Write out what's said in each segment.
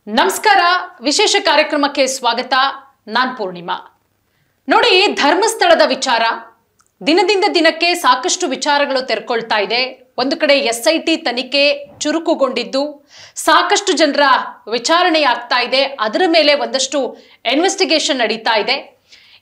ನಮಸ್ಕಾರ ವಿಶೇಷ ಕಾರ್ಯಕ್ರಮಕ್ಕೆ ಸ್ವಾಗತ ನಾನು ಪೂರ್ಣಿಮಾ ನೋಡಿ ಧರ್ಮಸ್ಥಳದ ವಿಚಾರ ದಿನದಿಂದ ದಿನಕ್ಕೆ ಸಾಕಷ್ಟು ವಿಚಾರಗಳು ತೆರೆಕೊಳ್ತಾ ಇದೆ ಒಂದು ಕಡೆ ಎಸ್ಐಟಿ ತನಿಖೆ ಚುರುಕುಗೊಂಡಿದ್ದು ಸಾಕಷ್ಟು ಜನರ ವಿಚಾರಣೆ ಆಗ್ತಾ ಇದೆ ಅದರ ಮೇಲೆ ಒಂದಷ್ಟು ಇನ್ವೆಸ್ಟಿಗೇಷನ್ ನಡೀತಾ ಇದೆ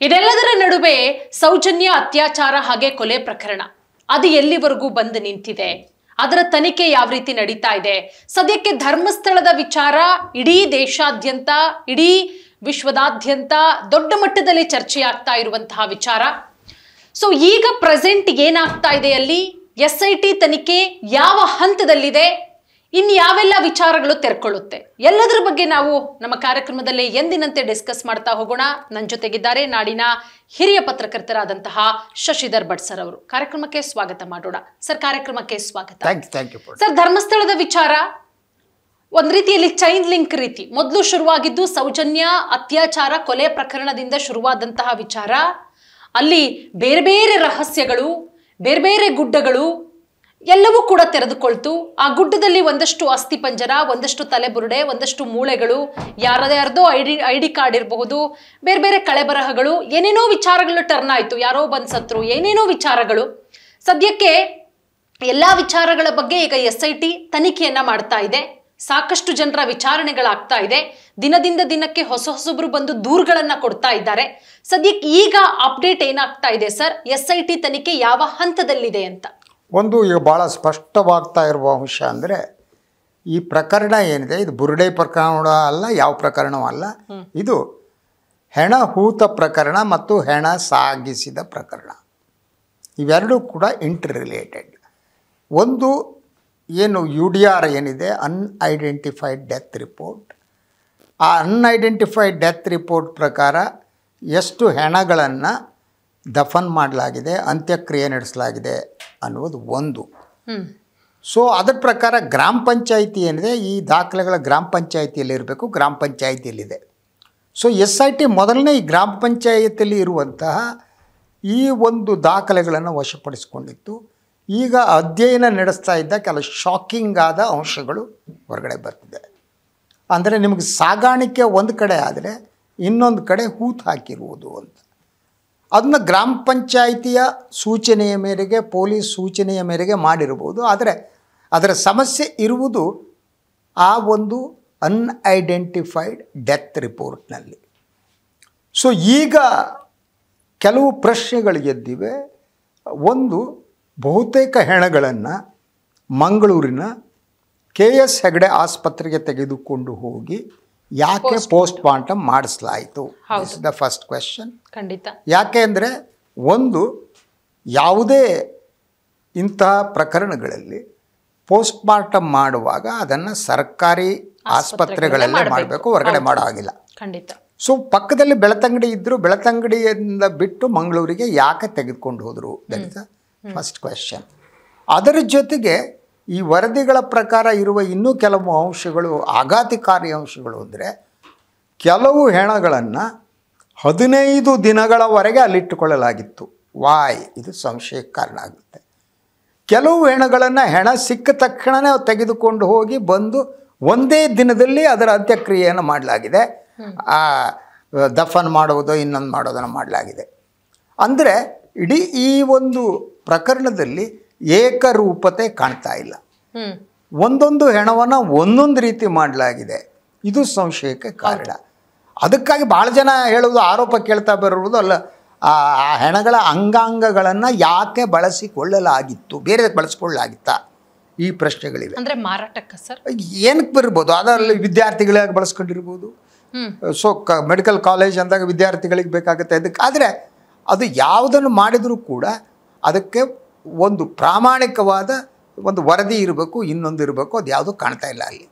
ಇದೆಲ್ಲದರ ನಡುವೆ ಸೌಜನ್ಯ ಅತ್ಯಾಚಾರ ಹಾಗೆ ಕೊಲೆ ಪ್ರಕರಣ ಅದು ಎಲ್ಲಿವರೆಗೂ ಬಂದು ನಿಂತಿದೆ ಅದರ ತನಿಖೆ ಯಾವ ರೀತಿ ನಡೀತಾ ಇದೆ ಸದ್ಯಕ್ಕೆ ಧರ್ಮಸ್ಥಳದ ವಿಚಾರ ಇಡೀ ದೇಶಾದ್ಯಂತ ಇಡೀ ವಿಶ್ವದಾದ್ಯಂತ ದೊಡ್ಡ ಮಟ್ಟದಲ್ಲಿ ಚರ್ಚೆ ಆಗ್ತಾ ಇರುವಂತಹ ವಿಚಾರ ಸೊ ಈಗ ಪ್ರೆಸೆಂಟ್ ಏನಾಗ್ತಾ ಇದೆ ಅಲ್ಲಿ ಎಸ್ಐಟಿ ತನಿಖೆ ಯಾವ ಹಂತದಲ್ಲಿದೆ ಇನ್ನು ಯಾವೆಲ್ಲ ವಿಚಾರಗಳು ತೆರೆಕೊಳ್ಳುತ್ತೆ ಎಲ್ಲದರ ಬಗ್ಗೆ ನಾವು ನಮ್ಮ ಕಾರ್ಯಕ್ರಮದಲ್ಲಿ ಎಂದಿನಂತೆ ಡಿಸ್ಕಸ್ ಮಾಡ್ತಾ ಹೋಗೋಣ ನನ್ನ ಜೊತೆಗಿದ್ದಾರೆ ನಾಡಿನ ಹಿರಿಯ ಪತ್ರಕರ್ತರಾದಂತಹ ಶಶಿಧರ್ ಭಟ್ ಸರ್ ಅವರು ಕಾರ್ಯಕ್ರಮಕ್ಕೆ ಸ್ವಾಗತ ಮಾಡೋಣ ಸರ್ ಕಾರ್ಯಕ್ರಮಕ್ಕೆ ಸ್ವಾಗತ ಸರ್ ಧರ್ಮಸ್ಥಳದ ವಿಚಾರ ಒಂದ್ ರೀತಿಯಲ್ಲಿ ಚೈನ್ ಲಿಂಕ್ ರೀತಿ ಮೊದಲು ಶುರುವಾಗಿದ್ದು ಸೌಜನ್ಯ ಅತ್ಯಾಚಾರ ಕೊಲೆ ಪ್ರಕರಣದಿಂದ ಶುರುವಾದಂತಹ ವಿಚಾರ ಅಲ್ಲಿ ಬೇರೆ ಬೇರೆ ರಹಸ್ಯಗಳು ಬೇರೆ ಬೇರೆ ಗುಡ್ಡಗಳು ಎಲ್ಲವೂ ಕೂಡ ತೆರೆದುಕೊಳ್ತು ಆ ಗುಡ್ಡದಲ್ಲಿ ಒಂದಷ್ಟು ಅಸ್ಥಿಪಂಜರ ಒಂದಷ್ಟು ತಲೆಬುರುಡೆ ಒಂದಷ್ಟು ಮೂಳೆಗಳು ಯಾರದೇ ಐಡಿ ಕಾರ್ಡ್ ಇರಬಹುದು ಬೇರೆ ಬೇರೆ ಕಳೆಬರಹಗಳು ಏನೇನೋ ವಿಚಾರಗಳು ಟರ್ನ್ ಆಯ್ತು ಯಾರೋ ಬಂದ್ ಸತ್ರು ಏನೇನೋ ವಿಚಾರಗಳು ಸದ್ಯಕ್ಕೆ ಎಲ್ಲಾ ವಿಚಾರಗಳ ಬಗ್ಗೆ ಈಗ ಎಸ್ಐಟಿ ತನಿಖೆಯನ್ನ ಮಾಡ್ತಾ ಇದೆ ಸಾಕಷ್ಟು ಜನರ ವಿಚಾರಣೆಗಳಾಗ್ತಾ ಇದೆ ದಿನದಿಂದ ದಿನಕ್ಕೆ ಹೊಸೊಬ್ಬರು ಬಂದು ದೂರುಗಳನ್ನ ಕೊಡ್ತಾ ಇದ್ದಾರೆ ಸದ್ಯಕ್ಕೆ ಈಗ ಅಪ್ಡೇಟ್ ಏನಾಗ್ತಾ ಇದೆ ಸರ್ ಎಸ್ಐಟಿ ತನಿಖೆ ಯಾವ ಹಂತದಲ್ಲಿದೆ ಅಂತ ಒಂದು ಈಗ ಭಾಳ ಸ್ಪಷ್ಟವಾಗ್ತಾ ಇರುವ ಅಂಶ ಅಂದರೆ ಈ ಪ್ರಕರಣ ಏನಿದೆ ಇದು ಬುರುಡೆ ಪ್ರಕರಣ ಅಲ್ಲ ಯಾವ ಪ್ರಕರಣವೂ ಅಲ್ಲ ಇದು ಹೆಣ ಹೂತ ಪ್ರಕರಣ ಮತ್ತು ಹೆಣ ಸಾಗಿಸಿದ ಪ್ರಕರಣ ಇವೆರಡೂ ಕೂಡ ಇಂಟರ್ ರಿಲೇಟೆಡ್ ಒಂದು ಏನು UDR ಏನಿದೆ ಅನ್ಐಡೆಂಟಿಫೈಡ್ ಡೆತ್ ರಿಪೋರ್ಟ್ ಆ ಅನ್ಐಡೆಂಟಿಫೈಡ್ ಡೆತ್ ರಿಪೋರ್ಟ್ ಪ್ರಕಾರ ಎಷ್ಟು ಹೆಣಗಳನ್ನು ದಫನ್ ಮಾಡಲಾಗಿದೆ ಅಂತ್ಯಕ್ರಿಯೆ ನಡೆಸಲಾಗಿದೆ ಅನ್ನೋದು ಒಂದು ಸೊ ಅದರ ಪ್ರಕಾರ ಗ್ರಾಮ ಪಂಚಾಯಿತಿ ಏನಿದೆ ಈ ದಾಖಲೆಗಳ ಗ್ರಾಮ ಪಂಚಾಯಿತಿಯಲ್ಲಿ ಇರಬೇಕು ಗ್ರಾಮ ಪಂಚಾಯಿತಿಯಲ್ಲಿದೆ ಸೊ SIT ಮೊದಲನೇ ಈ ಗ್ರಾಮ ಪಂಚಾಯಿತಿಯಲ್ಲಿ ಇರುವಂತಹ ಈ ಒಂದು ದಾಖಲೆಗಳನ್ನು ವಶಪಡಿಸಿಕೊಂಡಿತ್ತು ಈಗ ಅಧ್ಯಯನ ನಡೆಸ್ತಾ ಇದ್ದ ಕೆಲವು ಶಾಕಿಂಗ್ ಆದ ಅಂಶಗಳು ಹೊರಗಡೆ ಬರ್ತಿದೆ ಅಂದರೆ ನಿಮಗೆ ಸಾಗಾಣಿಕೆ ಒಂದು ಕಡೆ ಆದರೆ ಇನ್ನೊಂದು ಕಡೆ ಹೂತು ಹಾಕಿರುವುದು ಅಂತ ಅದನ್ನ ಗ್ರಾಮ ಪಂಚಾಯಿತಿಯ ಸೂಚನೆಯ ಮೇರೆಗೆ ಪೊಲೀಸ್ ಸೂಚನೆಯ ಮೇರೆಗೆ ಮಾಡಿರ್ಬೋದು ಆದರೆ ಅದರ ಸಮಸ್ಯೆ ಇರುವುದು ಆ ಒಂದು ಅನ್ಐಡೆಂಟಿಫೈಡ್ ಡೆತ್ ರಿಪೋರ್ಟ್ನಲ್ಲಿ ಸೊ ಈಗ ಕೆಲವು ಪ್ರಶ್ನೆಗಳು ಎದ್ದಿವೆ ಒಂದು ಬಹುತೇಕ ಹೆಣಗಳನ್ನು ಮಂಗಳೂರಿನ KS ಹೆಗಡೆ ಆಸ್ಪತ್ರೆಗೆ ತೆಗೆದುಕೊಂಡು ಹೋಗಿ ಯಾಕೆ ಪೋಸ್ಟ್ ಮಾರ್ಟಮ್ ಮಾಡಿಸಲಾಯಿತು ಇಸ್ ದ ಫಸ್ಟ್ ಕ್ವೆಶ್ಚನ್ ಖಂಡಿತ ಯಾಕೆ ಅಂದರೆ ಒಂದು ಯಾವುದೇ ಇಂತಹ ಪ್ರಕರಣಗಳಲ್ಲಿ ಪೋಸ್ಟ್ ಮಾರ್ಟಮ್ ಮಾಡುವಾಗ ಅದನ್ನು ಸರ್ಕಾರಿ ಆಸ್ಪತ್ರೆಗಳಲ್ಲೇ ಮಾಡಬೇಕು ಹೊರಗಡೆ ಮಾಡೋ ಹಾಗಿಲ್ಲ ಖಂಡಿತ ಸೊ ಪಕ್ಕದಲ್ಲಿ ಬೆಳ್ತಂಗಡಿ ಇದ್ದರು ಬೆಳ್ತಂಗಡಿಯಿಂದ ಬಿಟ್ಟು ಮಂಗಳೂರಿಗೆ ಯಾಕೆ ತೆಗೆದುಕೊಂಡು ಹೋದರು that is the first question ಅದರ ಜೊತೆಗೆ ಈ ವರದಿಗಳ ಪ್ರಕಾರ ಇರುವ ಇನ್ನೂ ಕೆಲವು ಅಂಶಗಳು ಆಘಾತಕಾರಿ ಅಂಶಗಳು ಅಂದರೆ ಕೆಲವು ಹೆಣಗಳನ್ನು 15 ದಿನಗಳವರೆಗೆ ಅಲ್ಲಿಟ್ಟುಕೊಳ್ಳಲಾಗಿತ್ತು ವಾಯ್ ಇದು ಸಂಶಯಕ್ಕೆ ಕಾರಣ ಆಗುತ್ತೆ ಕೆಲವು ಹೆಣಗಳನ್ನು ಹೆಣ ಸಿಕ್ಕ ತಕ್ಷಣವೇ ತೆಗೆದುಕೊಂಡು ಹೋಗಿ ಬಂದು ಒಂದೇ ದಿನದಲ್ಲಿ ಅದರ ಅಂತ್ಯಕ್ರಿಯೆಯನ್ನು ಮಾಡಲಾಗಿದೆ ದಫನ್ ಮಾಡುವುದು ಇನ್ನೊಂದು ಮಾಡೋದನ್ನು ಮಾಡಲಾಗಿದೆ ಅಂದರೆ ಇಡೀ ಈ ಒಂದು ಪ್ರಕರಣದಲ್ಲಿ ಏಕರೂಪತೆ ಕಾಣ್ತಾ ಇಲ್ಲ ಒಂದೊಂದು ಹೆಣವನ್ನು ಒಂದೊಂದು ರೀತಿ ಮಾಡಲಾಗಿದೆ ಇದು ಸಂಶಯಕ್ಕೆ ಕಾರಣ ಅದಕ್ಕಾಗಿ ಭಾಳ ಜನ ಹೇಳೋದು ಆರೋಪ ಕೇಳ್ತಾ ಬರುವುದು ಅಲ್ಲ ಆ ಹೆಣಗಳ ಅಂಗಾಂಗಗಳನ್ನು ಯಾಕೆ ಬಳಸಿಕೊಳ್ಳಲಾಗಿತ್ತು ಬೇರೆ ಬಳಸಿಕೊಳ್ಳಲಾಗಿತ್ತಾ ಈ ಪ್ರಶ್ನೆಗಳಿವೆ ಅಂದ್ರೆ ಮಾರಾಟಕ್ಕೆ ಸರ್ ಏನಕ್ಕೆ ಬರ್ಬೋದು ಅದರಲ್ಲಿ ವಿದ್ಯಾರ್ಥಿಗಳಾಗಿ ಬಳಸ್ಕೊಂಡಿರ್ಬೋದು ಸೊ ಮೆಡಿಕಲ್ ಕಾಲೇಜ್ ಅಂದಾಗ ವಿದ್ಯಾರ್ಥಿಗಳಿಗೆ ಬೇಕಾಗುತ್ತೆ ಅದಕ್ಕೆ ಆದರೆ ಅದು ಯಾವುದನ್ನು ಮಾಡಿದರೂ ಕೂಡ ಅದಕ್ಕೆ ಒಂದು ಪ್ರಾಮಾಣಿಕವಾದ ಒಂದು ವರದಿ ಇರಬೇಕು ಇನ್ನೊಂದು ಇರಬೇಕು ಅದು ಯಾವುದೂ ಕಾಣ್ತಾ ಇಲ್ಲ ಅಲ್ಲಿ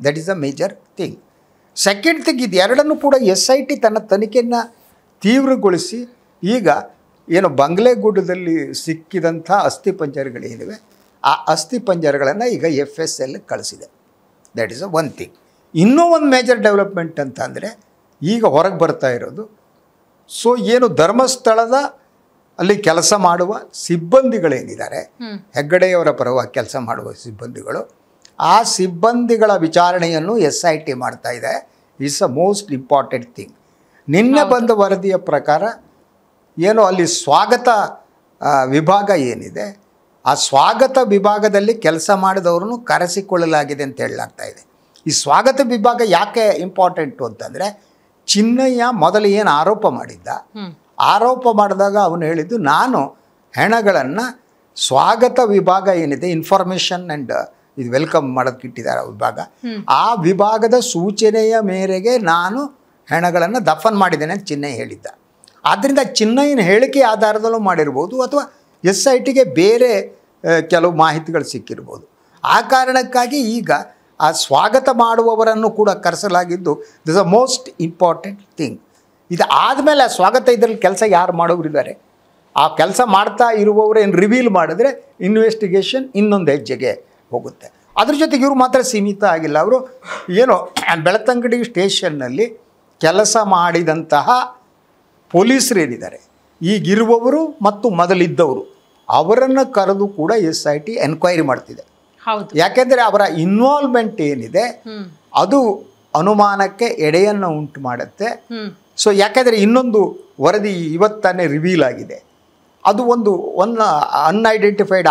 that is a major thing second thing ಇದು ಎರಡನ್ನೂ ಕೂಡ SIT ತನ್ನ ತನಿಖೆಯನ್ನು ತೀವ್ರಗೊಳಿಸಿ ಈಗ ಏನು ಬಂಗ್ಲೆಗುಡ್ಡದಲ್ಲಿ ಸಿಕ್ಕಿದಂಥ ಅಸ್ಥಿಪಂಜರಗಳೇನಿವೆ ಆ ಅಸ್ಥಿಪಂಜರಗಳನ್ನು ಈಗ FSL ಕಳಿಸಿದೆ that is a one thing ಇನ್ನೂ ಒಂದು ಮೇಜರ್ ಡೆವಲಪ್ಮೆಂಟ್ ಅಂತ ಅಂದರೆ ಈಗ ಹೊರಗೆ ಬರ್ತಾ ಇರೋದು ಸೊ ಏನು ಧರ್ಮಸ್ಥಳದ ಅಲ್ಲಿ ಕೆಲಸ ಮಾಡುವ ಸಿಬ್ಬಂದಿಗಳೇನಿದ್ದಾರೆ ಹೆಗ್ಗಡೆಯವರ ಪರವಾಗಿ ಕೆಲಸ ಮಾಡುವ ಸಿಬ್ಬಂದಿಗಳು ಆ ಸಿಬ್ಬಂದಿಗಳ ವಿಚಾರಣೆಯನ್ನು SIT ಮಾಡ್ತಾ ಇದೆ. Is a most important thing. ನಿನ್ನೆ ಬಂದ ವರದಿಯ ಪ್ರಕಾರ ಏನು ಅಲ್ಲಿ ಸ್ವಾಗತ ವಿಭಾಗ ಏನಿದೆ, ಆ ಸ್ವಾಗತ ವಿಭಾಗದಲ್ಲಿ ಕೆಲಸ ಮಾಡಿದವ್ರನ್ನು ಕರೆಸಿಕೊಳ್ಳಲಾಗಿದೆ ಅಂತ ಹೇಳಲಾಗ್ತಾ ಇದೆ. ಈ ಸ್ವಾಗತ ವಿಭಾಗ ಯಾಕೆ ಇಂಪಾರ್ಟೆಂಟು ಅಂತಂದರೆ, ಚಿನ್ನಯ್ಯ ಮೊದಲು ಏನು ಆರೋಪ ಮಾಡಿದ್ದ, ಆರೋಪ ಮಾಡಿದಾಗ ಅವನು ಹೇಳಿದ್ದು, ನಾನು ಹೆಣಗಳನ್ನು ಸ್ವಾಗತ ವಿಭಾಗ ಏನಿದೆ, ಇನ್ಫಾರ್ಮೇಷನ್ ಆ್ಯಂಡ್ ಇದು ವೆಲ್ಕಮ್ ಮಾಡೋದಕ್ಕೆ ಇಟ್ಟಿದ್ದಾರೆ ವಿಭಾಗ, ಆ ವಿಭಾಗದ ಸೂಚನೆಯ ಮೇರೆಗೆ ನಾನು ಹೆಣಗಳನ್ನು ದಫನ್ ಮಾಡಿದ್ದೇನೆ ಅಂತ ಚಿನ್ನಯ್ಯ ಹೇಳಿದ್ದ. ಆದ್ದರಿಂದ ಚಿನ್ನಯ್ಯನ ಹೇಳಿಕೆ ಆಧಾರದಲ್ಲೂ ಮಾಡಿರ್ಬೋದು, ಅಥವಾ SITಗೆ ಬೇರೆ ಕೆಲವು ಮಾಹಿತಿಗಳು ಸಿಕ್ಕಿರ್ಬೋದು. ಆ ಕಾರಣಕ್ಕಾಗಿ ಈಗ ಆ ಸ್ವಾಗತ ಮಾಡುವವರನ್ನು ಕೂಡ ಕರೆಸಲಾಗಿದ್ದು this a most important thing. ಇದು ಆದಮೇಲೆ ಆ ಸ್ವಾಗತ ಇದರಲ್ಲಿ ಕೆಲಸ ಯಾರು ಮಾಡೋರಿದ್ದಾರೆ, ಆ ಕೆಲಸ ಮಾಡ್ತಾ ಇರುವವರು ಏನು ರಿವೀಲ್ ಮಾಡಿದ್ರೆ ಇನ್ವೆಸ್ಟಿಗೇಷನ್ ಇನ್ನೊಂದು ಹೆಜ್ಜೆಗೆ ಹೋಗುತ್ತೆ. ಅದ್ರ ಜೊತೆಗೆ ಇವರು ಮಾತ್ರ ಸೀಮಿತ ಆಗಿಲ್ಲ. ಅವರು ಏನೋ ಬೆಳ್ತಂಗಡಿ ಸ್ಟೇಷನ್ನಲ್ಲಿ ಕೆಲಸ ಮಾಡಿದಂತಹ ಪೊಲೀಸರು ಏನಿದ್ದಾರೆ, ಈಗಿರುವವರು ಮತ್ತು ಮೊದಲಿದ್ದವರು, ಅವರನ್ನು ಕರೆದು ಕೂಡ SIT ಎನ್ಕ್ವೈರಿ ಮಾಡ್ತಿದೆ. ಯಾಕೆಂದರೆ ಅವರ ಇನ್ವಾಲ್ವ್ಮೆಂಟ್ ಏನಿದೆ ಅದು ಅನುಮಾನಕ್ಕೆ ಎಡೆಯನ್ನು ಉಂಟು ಮಾಡುತ್ತೆ. ಸೊ ಯಾಕೆಂದರೆ ಇನ್ನೊಂದು ವರದಿ ಇವತ್ತಾನೆ ರಿವೀಲ್ ಆಗಿದೆ. ಅದು ಒಂದು ಅನ್ಐಡೆಂಟಿಫೈಡ್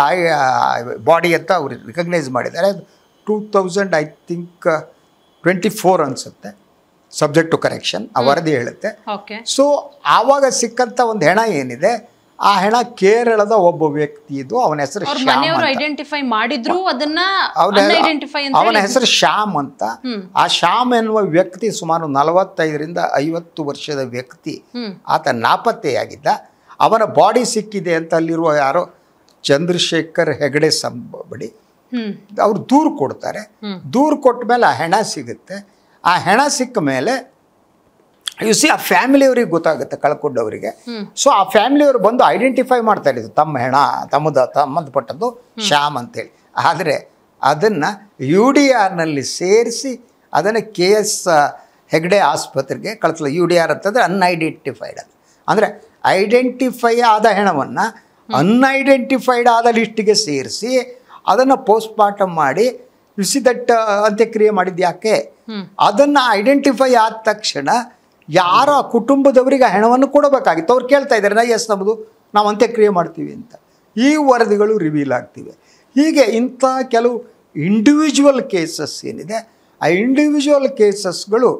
ಬಾಡಿ ಅಂತ ಅವರು ರಿಕಗ್ನೈಸ್ ಮಾಡಿದ್ದಾರೆ. 2000 ಐ ಥಿಂಕ್ 24 ಅನಿಸುತ್ತೆ, ಸಬ್ಜೆಕ್ಟ್ ಟು ಕರೆಕ್ಷನ್ ಆ ವರದಿ ಹೇಳುತ್ತೆ. ಸೊ ಆವಾಗ ಸಿಕ್ಕಂಥ ಒಂದು ಹೆಣ ಏನಿದೆ, ಆ ಹೆಣ ಕೇರಳದ ಒಬ್ಬ ವ್ಯಕ್ತಿ ಇದ್ದು, ಅವನ ಹೆಸರು ಅವನ ಹೆಸರು ಶ್ಯಾಮ್ ಅಂತ. ಆ ಶ್ಯಾಮ್ ಎನ್ನುವ ವ್ಯಕ್ತಿ ಸುಮಾರು 45ರಿಂದ 50 ವರ್ಷದ ವ್ಯಕ್ತಿ, ಆತ ನಾಪತ್ತೆಯಾಗಿದ್ದ. ಅವನ ಬಾಡಿ ಸಿಕ್ಕಿದೆ ಅಂತ ಅಲ್ಲಿರುವ ಯಾರೋ ಚಂದ್ರಶೇಖರ್ ಹೆಗಡೆ ಸಂಬಡಿ ಅವ್ರು ದೂರು ಕೊಡ್ತಾರೆ. ದೂರು ಕೊಟ್ಟ ಮೇಲೆ ಆ ಹೆಣ ಸಿಗುತ್ತೆ. ಆ ಹೆಣ ಸಿಕ್ಕ ಮೇಲೆ ಆ ಫ್ಯಾಮಿಲಿಯವ್ರಿಗೆ ಗೊತ್ತಾಗುತ್ತೆ, ಕಳ್ಕೊಂಡವರಿಗೆ. ಸೊ ಆ ಫ್ಯಾಮಿಲಿಯವರು ಬಂದು ಐಡೆಂಟಿಫೈ ಮಾಡ್ತಾ ಇದ್ದು ತಮ್ಮ ಹೆಣ ಸಂಬಂಧಪಟ್ಟದ್ದು ಶ್ಯಾಮ್ ಅಂತೇಳಿ. ಆದರೆ ಅದನ್ನು UDRನಲ್ಲಿ ಸೇರಿಸಿ ಅದನ್ನು KS ಹೆಗ್ಡೆ ಆಸ್ಪತ್ರೆಗೆ ಕಳಿಸಲು. UDR ಅಂತಂದರೆ ಅನ್ಐಡೆಂಟಿಫೈಡ್. ಅಂದರೆ ಐಡೆಂಟಿಫೈ ಆದ ಹೆಣವನ್ನು ಅನ್ಐಡೆಂಟಿಫೈಡ್ ಆದ ಲಿಸ್ಟಿಗೆ ಸೇರಿಸಿ ಅದನ್ನು ಪೋಸ್ಟ್ಮಾರ್ಟಮ್ ಮಾಡಿ ದಟ್ ಅಂತ್ಯಕ್ರಿಯೆ ಮಾಡಿದ್ದು ಯಾಕೆ? ಅದನ್ನು ಐಡೆಂಟಿಫೈ ಆದ ತಕ್ಷಣ ಯಾರ ಕುಟುಂಬದವರಿಗೆ ಆ ಹೆಣವನ್ನು ಕೊಡಬೇಕಾಗಿತ್ತು. ಅವ್ರು ಕೇಳ್ತಾ ಇದ್ದಾರೆ, ಎಸ್ ನಮ್ಮದು, ನಾವು ಅಂತ್ಯಕ್ರಿಯೆ ಮಾಡ್ತೀವಿ ಅಂತ. ಈ ವರದಿಗಳು ರಿವೀಲ್ ಆಗ್ತಿವೆ. ಹೀಗೆ ಇಂಥ ಕೆಲವು ಇಂಡಿವಿಜುವಲ್ ಕೇಸಸ್ ಏನಿದೆ, ಆ ಇಂಡಿವಿಜುವಲ್ ಕೇಸಸ್ಗಳು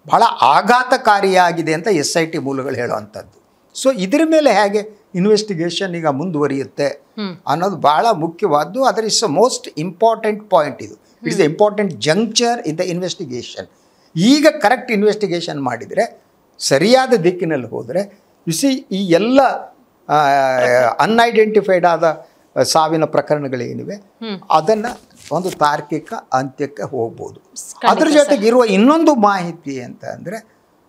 ಭಾಳ ಆಘಾತಕಾರಿಯಾಗಿದೆ ಅಂತ SIT ಮೂಲಗಳು ಹೇಳುವಂಥದ್ದು. ಸೊ ಇದ್ರ ಮೇಲೆ ಹೇಗೆ ಇನ್ವೆಸ್ಟಿಗೇಷನ್ ಈಗ ಮುಂದುವರಿಯುತ್ತೆ ಅನ್ನೋದು ಭಾಳ ಮುಖ್ಯವಾದ್ದು. ಅದರ is a most important point. ಇದು it is the important juncture in the investigation. ಈಗ ಕರೆಕ್ಟ್ ಇನ್ವೆಸ್ಟಿಗೇಷನ್ ಮಾಡಿದರೆ, ಸರಿಯಾದ ದಿಕ್ಕಿನಲ್ಲಿ ಹೋದರೆ, ಈ ಎಲ್ಲ ಅನ್ಐಡೆಂಟಿಫೈಡ್ ಆದ ಸಾವಿನ ಪ್ರಕರಣಗಳೇನಿವೆ ಅದನ್ನು ಒಂದು ತಾರ್ಕಿಕ ಅಂತ್ಯಕ್ಕೆ ಹೋಗ್ಬೋದು. ಅದ್ರ ಜೊತೆಗೆ ಇರುವ ಇನ್ನೊಂದು ಮಾಹಿತಿ ಅಂತ ಅಂದರೆ,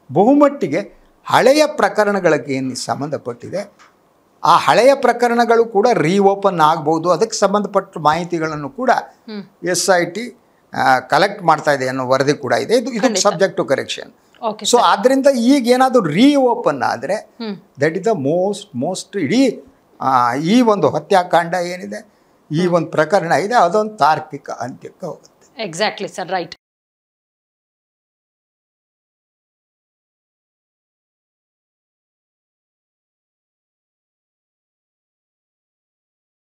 ಬಹುಮಟ್ಟಿಗೆ ಹಳೆಯ ಪ್ರಕರಣಗಳಿಗೆ ಏನು ಸಂಬಂಧಪಟ್ಟಿದೆ, ಆ ಹಳೆಯ ಪ್ರಕರಣಗಳು ಕೂಡ ರೀಓಪನ್ ಆಗ್ಬೋದು. ಅದಕ್ಕೆ ಸಂಬಂಧಪಟ್ಟ ಮಾಹಿತಿಗಳನ್ನು ಕೂಡ SIT ಕಲೆಕ್ಟ್ ಮಾಡ್ತಾ ಇದೆ ಅನ್ನೋ ವರದಿ ಕೂಡ ಇದೆ. ಇದು ಸಬ್ಜೆಕ್ಟ್ ಟು ಕರೆಕ್ಷನ್. ಸೊ ಆದ್ದರಿಂದ ಈಗ ಏನಾದರೂ ರೀಓಪನ್ ಆದರೆ ದಟ್ ಇಸ್ ದ ಮೋಸ್ಟ್ ಇಡೀ ಈ ಒಂದು ಹತ್ಯಾಕಾಂಡ ಏನಿದೆ, ಈ ಒಂದು ಪ್ರಕರಣ ಇದೆ, ಅದೊಂದು ತಾರ್ಕಿಕ ಅಂತ್ಯಕ್ಕೆ ಹೋಗುತ್ತೆ. Exactly sir, right.